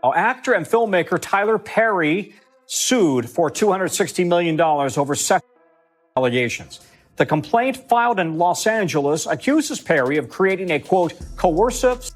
Actor and filmmaker Tyler Perry sued for $260 million over sexual allegations. The complaint filed in Los Angeles accuses Perry of creating a, quote, coercive,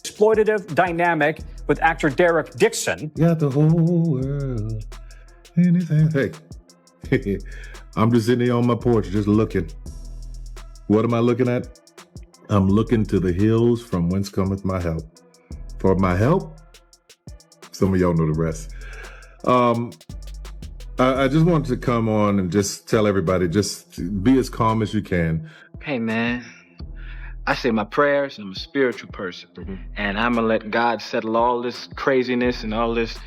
exploitative dynamic with actor Derek Dixon. Got the whole world. Anything. Hey, I'm just sitting here on my porch just looking. What am I looking at? I'm looking to the hills from whence cometh my help. For my help? Some of y'all know the rest. I just wanted to come on and just tell everybody, just be as calm as you can. Hey, man, I say my prayers. I'm a spiritual person. And I'm going to let God settle all this craziness and all this.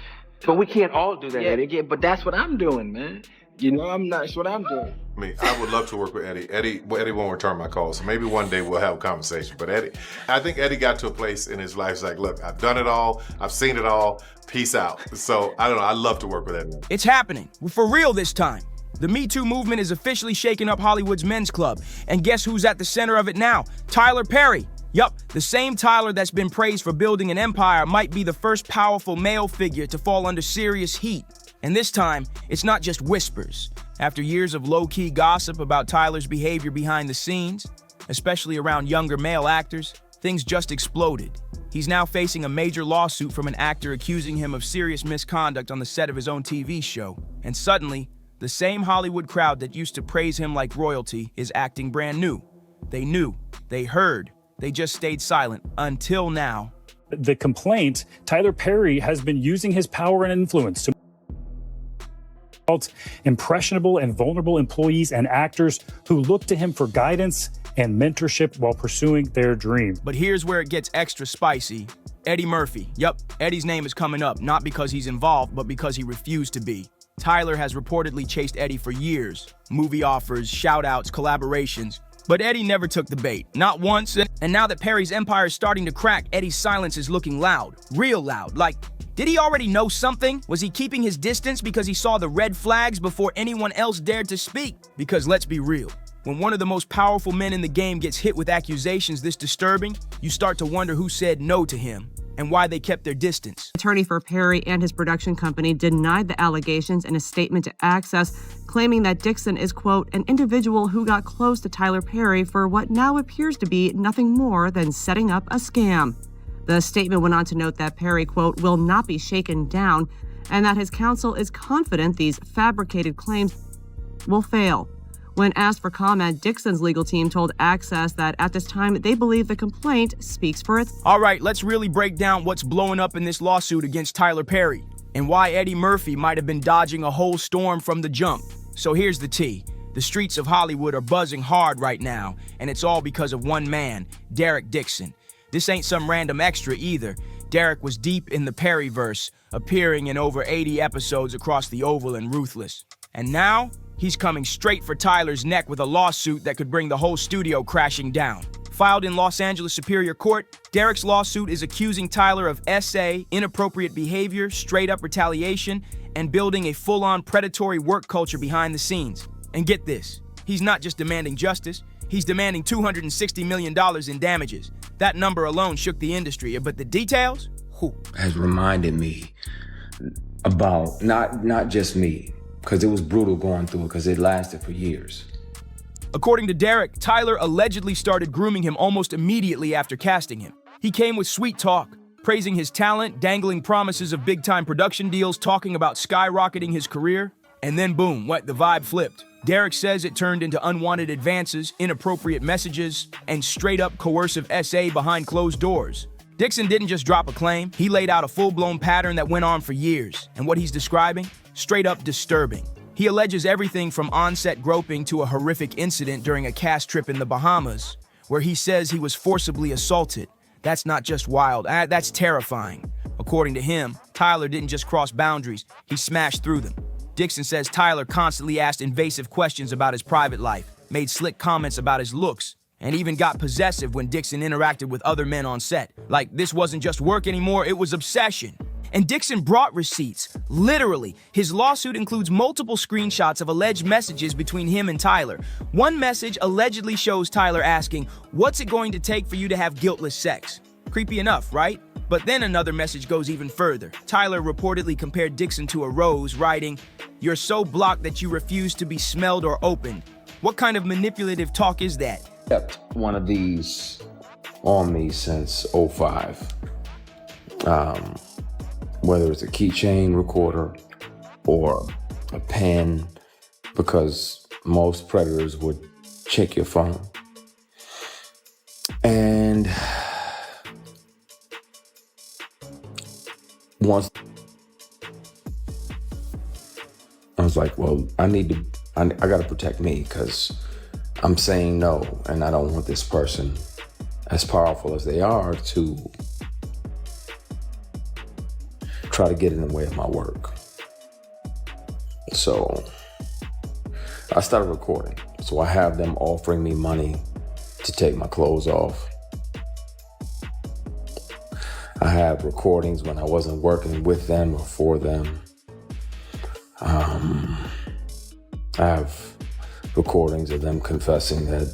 But we can't all do that, Eddie. Yeah, but that's what I'm doing, man. You know, that's what I'm doing. I would love to work with Eddie. Eddie won't return my call, so maybe one day we'll have a conversation. But I think Eddie got to a place in his life, it's like, look, I've done it all. I've seen it all. Peace out. So, I don't know. I'd love to work with Eddie. It's happening. For real this time. The Me Too movement is officially shaking up Hollywood's men's club. And guess who's at the center of it now? Tyler Perry. Yup, the same Tyler that's been praised for building an empire might be the first powerful male figure to fall under serious heat. And this time, it's not just whispers. After years of low-key gossip about Tyler's behavior behind the scenes, especially around younger male actors, things just exploded. He's now facing a major lawsuit from an actor accusing him of serious misconduct on the set of his own TV show. And suddenly, the same Hollywood crowd that used to praise him like royalty is acting brand new. They knew, they heard, they just stayed silent until now. The complaint, Tyler Perry has been using his power and influence to impressionable and vulnerable employees and actors who look to him for guidance and mentorship while pursuing their dream. But here's where it gets extra spicy. Eddie Murphy. Yup, Eddie's name is coming up, not because he's involved, but because he refused to be. Tyler has reportedly chased Eddie for years. Movie offers, shout-outs, collaborations. But Eddie never took the bait, not once. And now that Perry's empire is starting to crack, Eddie's silence is looking loud, real loud. Like, did he already know something? Was he keeping his distance because he saw the red flags before anyone else dared to speak? Because let's be real, when one of the most powerful men in the game gets hit with accusations this disturbing, you start to wonder who said no to him and why they kept their distance. Attorney for Perry and his production company denied the allegations in a statement to Access, claiming that Dixon is, quote, an individual who got close to Tyler Perry for what now appears to be nothing more than setting up a scam. The statement went on to note that Perry, quote, will not be shaken down, and that his counsel is confident these fabricated claims will fail. When asked for comment, Dixon's legal team told Access that at this time, they believe the complaint speaks for itself. All right, let's really break down what's blowing up in this lawsuit against Tyler Perry and why Eddie Murphy might have been dodging a whole storm from the jump. So here's the tea. The streets of Hollywood are buzzing hard right now, and it's all because of one man, Derek Dixon. This ain't some random extra either. Derek was deep in the Perryverse, appearing in over 80 episodes across the Oval and Ruthless. And now, he's coming straight for Tyler's neck with a lawsuit that could bring the whole studio crashing down. Filed in Los Angeles Superior Court, Derek's lawsuit is accusing Tyler of SA, inappropriate behavior, straight-up retaliation, and building a full-on predatory work culture behind the scenes. And get this, he's not just demanding justice, he's demanding $260 million in damages. That number alone shook the industry, but the details? Has reminded me about not just me, because it was brutal going through it, because it lasted for years. According to Derek, Tyler allegedly started grooming him almost immediately after casting him. He came with sweet talk, praising his talent, dangling promises of big-time production deals, talking about skyrocketing his career, and then boom, the vibe flipped. Derek says it turned into unwanted advances, inappropriate messages, and straight-up coercive SA behind closed doors. Dixon didn't just drop a claim, he laid out a full-blown pattern that went on for years. And what he's describing? Straight-up disturbing. He alleges everything from on-set groping to a horrific incident during a cast trip in the Bahamas, where he says he was forcibly assaulted. That's not just wild, that's terrifying. According to him, Tyler didn't just cross boundaries, he smashed through them. Dixon says Tyler constantly asked invasive questions about his private life, made slick comments about his looks, and even got possessive when Dixon interacted with other men on set. Like, this wasn't just work anymore, it was obsession. And Dixon brought receipts, literally. His lawsuit includes multiple screenshots of alleged messages between him and Tyler. One message allegedly shows Tyler asking, "What's it going to take for you to have guiltless sex?" Creepy enough, right? But then another message goes even further. Tyler reportedly compared Dixon to a rose, writing, "You're so blocked that you refuse to be smelled or opened." What kind of manipulative talk is that? Kept one of these on me since 05. Whether it's a keychain recorder or a pen, because most predators would check your phone. And once I was like, well, I gotta protect me, because I'm saying no, and I don't want this person, as powerful as they are, to try to get in the way of my work. So I started recording. So I have them offering me money to take my clothes off. I have recordings when I wasn't working with them or for them. I have recordings of them confessing that,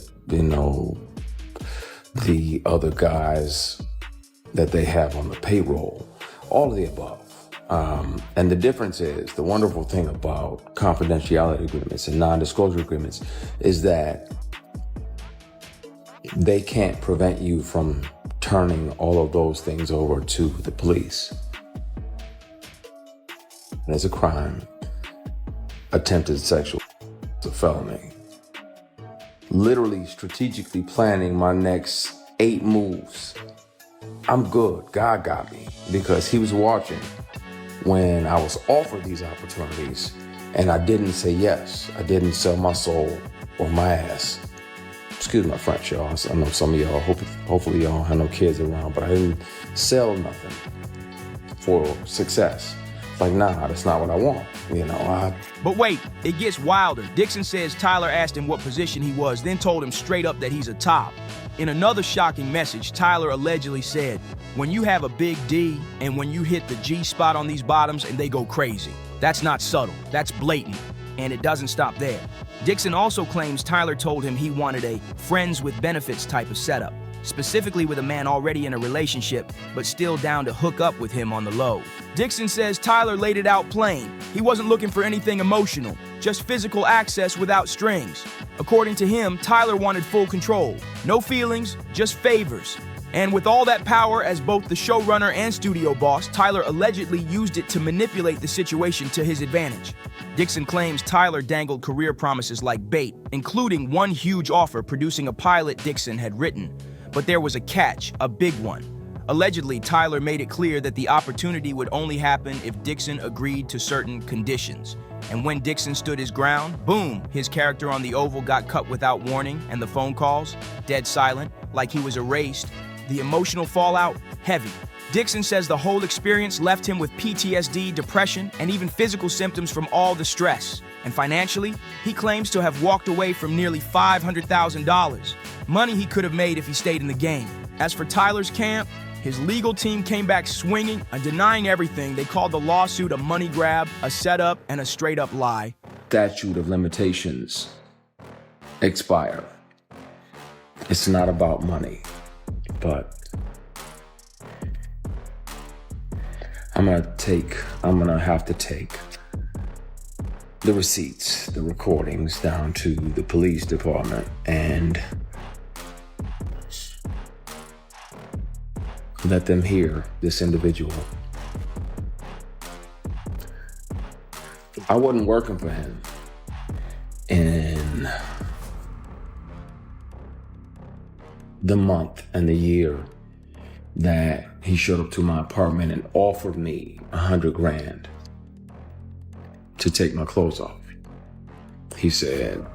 the other guys that they have on the payroll, all of the above. And the difference is, the wonderful thing about confidentiality agreements and non-disclosure agreements is that they can't prevent you from turning all of those things over to the police. And it's a crime. Attempted sexual is a felony. Literally strategically planning my next 8 moves. I'm good. God got me, because he was watching when I was offered these opportunities and I didn't say yes. I didn't sell my soul or my ass. Excuse my French, y'all. I know some of y'all, hopefully y'all have no kids around, but I didn't sell nothing for success. It's like, nah, that's not what I want. But wait, it gets wilder. Dixon says Tyler asked him what position he was, then told him straight up that he's a top. In another shocking message, Tyler allegedly said, "When you have a big D and when you hit the G spot on these bottoms and they go crazy, that's not subtle, that's blatant." And it doesn't stop there. Dixon also claims Tyler told him he wanted a friends with benefits type of setup, specifically with a man already in a relationship, but still down to hook up with him on the low. Dixon says Tyler laid it out plain. He wasn't looking for anything emotional, just physical access without strings. According to him, Tyler wanted full control. No feelings, just favors. And with all that power as both the showrunner and studio boss, Tyler allegedly used it to manipulate the situation to his advantage. Dixon claims Tyler dangled career promises like bait, including one huge offer producing a pilot Dixon had written. But there was a catch, a big one. Allegedly, Tyler made it clear that the opportunity would only happen if Dixon agreed to certain conditions. And when Dixon stood his ground, boom, his character on the Oval got cut without warning, and the phone calls, dead silent, like he was erased. The emotional fallout, heavy. Dixon says the whole experience left him with PTSD, depression, and even physical symptoms from all the stress. And financially, he claims to have walked away from nearly $500,000, money he could have made if he stayed in the game. As for Tyler's camp, his legal team came back swinging and denying everything. They called the lawsuit a money grab, a setup, and a straight-up lie. Statute of limitations expire. It's not about money, but I'm gonna have to take the receipts, the recordings down to the police department and let them hear this individual. I wasn't working for him in the month and the year that he showed up to my apartment and offered me $100,000 to take my clothes off. He said,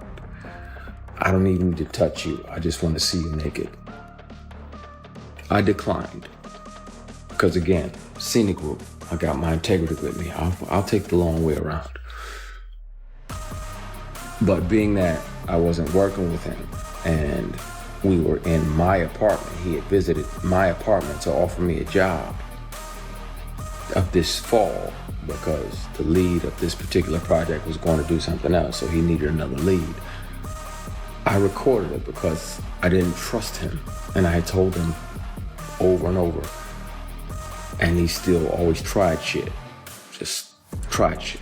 "I don't even need to touch you. I just want to see you naked." I declined. Because again, scenic route. I got my integrity with me. I'll take the long way around. But being that I wasn't working with him and we were in my apartment, he had visited my apartment to offer me a job of this fall because the lead of this particular project was going to do something else, so he needed another lead. I recorded it because I didn't trust him, and I had told him over and over. And he still always tried shit. Just tried shit.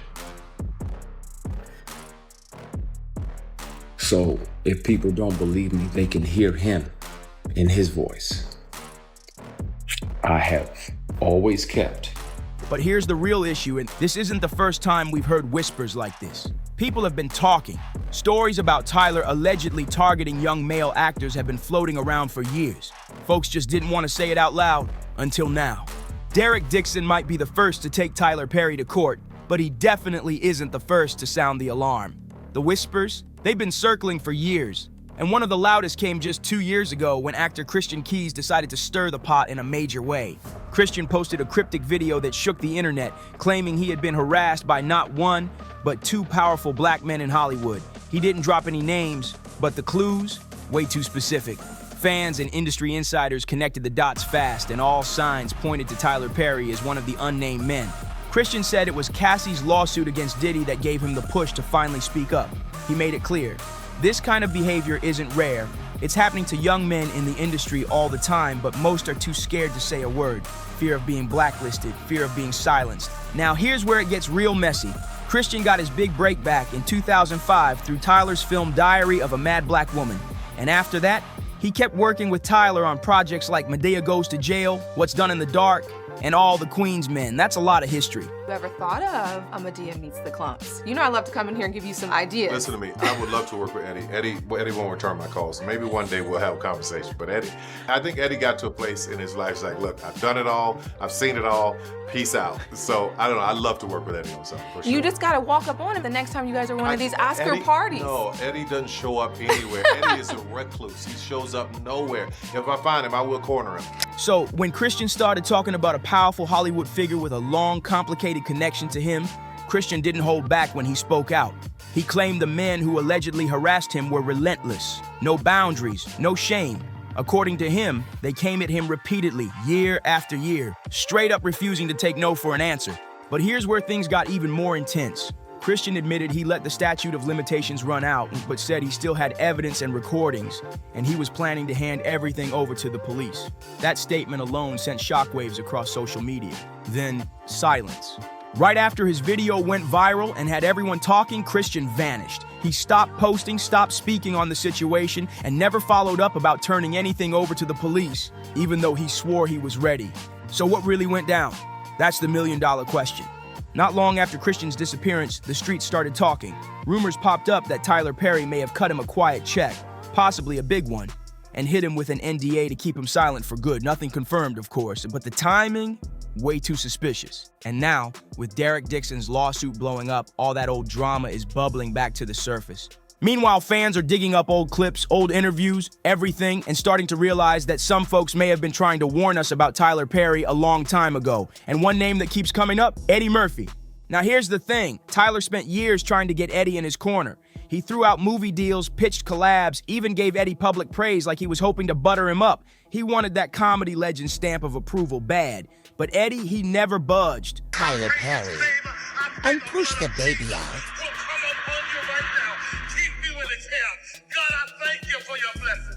So if people don't believe me, they can hear him in his voice. I have always kept. But here's the real issue, and this isn't the first time we've heard whispers like this. People have been talking. Stories about Tyler allegedly targeting young male actors have been floating around for years. Folks just didn't want to say it out loud until now. Derek Dixon might be the first to take Tyler Perry to court, but he definitely isn't the first to sound the alarm. The whispers, they've been circling for years, and one of the loudest came just 2 years ago when actor Christian Keyes decided to stir the pot in a major way. Christian posted a cryptic video that shook the internet, claiming he had been harassed by not one, but 2 powerful black men in Hollywood. He didn't drop any names, but the clues, way too specific. Fans and industry insiders connected the dots fast, and all signs pointed to Tyler Perry as one of the unnamed men. Christian said it was Cassie's lawsuit against Diddy that gave him the push to finally speak up. He made it clear, this kind of behavior isn't rare. It's happening to young men in the industry all the time, but most are too scared to say a word. Fear of being blacklisted, fear of being silenced. Now here's where it gets real messy. Christian got his big break back in 2005 through Tyler's film Diary of a Mad Black Woman. And after that, he kept working with Tyler on projects like Medea Goes to Jail, What's Done in the Dark, and All the Queen's Men. That's a lot of history. You ever thought of a Medea Meets the Clumps? You know I love to come in here and give you some ideas. Listen to me. I would love to work with Eddie. Eddie won't return my calls. Maybe one day we'll have a conversation. But I think Eddie got to a place in his life. He's like, look, I've done it all. I've seen it all. Peace out. So I don't know. I'd love to work with Eddie on something for sure. You just gotta walk up on him the next time you guys are one of these Oscar parties. No, Eddie doesn't show up anywhere. Eddie is a recluse. He shows up nowhere. If I find him, I will corner him. So when Christian started talking about a powerful Hollywood figure with a long, complicated connection to him, Christian didn't hold back when he spoke out. He claimed the men who allegedly harassed him were relentless, no boundaries, no shame. According to him, they came at him repeatedly, year after year, straight up refusing to take no for an answer. But here's where things got even more intense. Christian admitted he let the statute of limitations run out, but said he still had evidence and recordings, and he was planning to hand everything over to the police. That statement alone sent shockwaves across social media. Then, silence. Right after his video went viral and had everyone talking, Christian vanished. He stopped posting, stopped speaking on the situation, and never followed up about turning anything over to the police, even though he swore he was ready. So what really went down? That's the million-dollar question. Not long after Christian's disappearance, the streets started talking. Rumors popped up that Tyler Perry may have cut him a quiet check, possibly a big one, and hit him with an NDA to keep him silent for good. Nothing confirmed, of course, but the timing, way too suspicious. And now, with Derek Dixon's lawsuit blowing up, all that old drama is bubbling back to the surface. Meanwhile, fans are digging up old clips, old interviews, everything, and starting to realize that some folks may have been trying to warn us about Tyler Perry a long time ago. And one name that keeps coming up, Eddie Murphy. Now here's the thing, Tyler spent years trying to get Eddie in his corner. He threw out movie deals, pitched collabs, even gave Eddie public praise like he was hoping to butter him up. He wanted that comedy legend stamp of approval bad. But Eddie, he never budged. Tyler Perry, and push the baby out. God, I thank you for your blessings.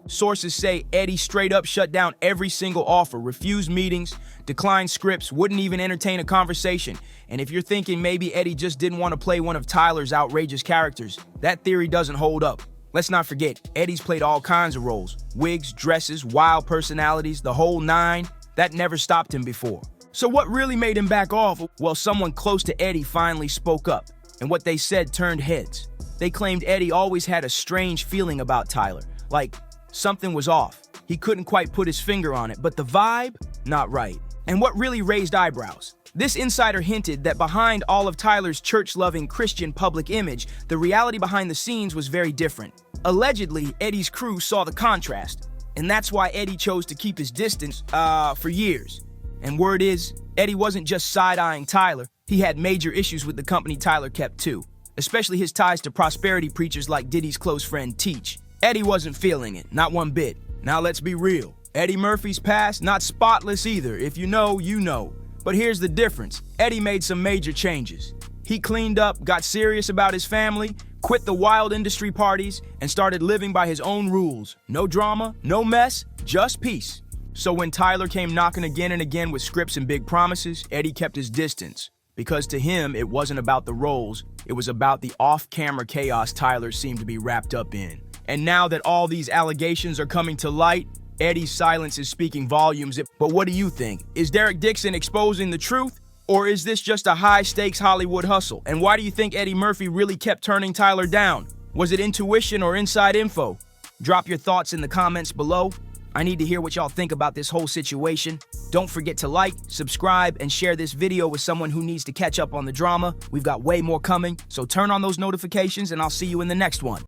Sources say Eddie straight up shut down every single offer, refused meetings, declined scripts, wouldn't even entertain a conversation. And if you're thinking maybe Eddie just didn't want to play one of Tyler's outrageous characters, that theory doesn't hold up. Let's not forget, Eddie's played all kinds of roles. Wigs, dresses, wild personalities, the whole nine. That never stopped him before. So what really made him back off? Well, someone close to Eddie finally spoke up, and what they said turned heads. They claimed Eddie always had a strange feeling about Tyler, like something was off. He couldn't quite put his finger on it, but the vibe, not right. And what really raised eyebrows? This insider hinted that behind all of Tyler's church-loving Christian public image, the reality behind the scenes was very different. Allegedly, Eddie's crew saw the contrast, and that's why Eddie chose to keep his distance, for years. And word is, Eddie wasn't just side-eyeing Tyler, he had major issues with the company Tyler kept too, especially his ties to prosperity preachers like Diddy's close friend Teach. Eddie wasn't feeling it, not one bit. Now let's be real, Eddie Murphy's past, not spotless either. If you know, you know. But here's the difference. Eddie made some major changes. He cleaned up, got serious about his family, quit the wild industry parties, and started living by his own rules. No drama, no mess, just peace. So when Tyler came knocking again and again with scripts and big promises, Eddie kept his distance. Because to him, it wasn't about the roles, it was about the off-camera chaos Tyler seemed to be wrapped up in. And now that all these allegations are coming to light, Eddie's silence is speaking volumes. But what do you think? Is Derek Dixon exposing the truth? Or is this just a high-stakes Hollywood hustle? And why do you think Eddie Murphy really kept turning Tyler down? Was it intuition or inside info? Drop your thoughts in the comments below. I need to hear what y'all think about this whole situation. Don't forget to like, subscribe, and share this video with someone who needs to catch up on the drama. We've got way more coming, so turn on those notifications and I'll see you in the next one.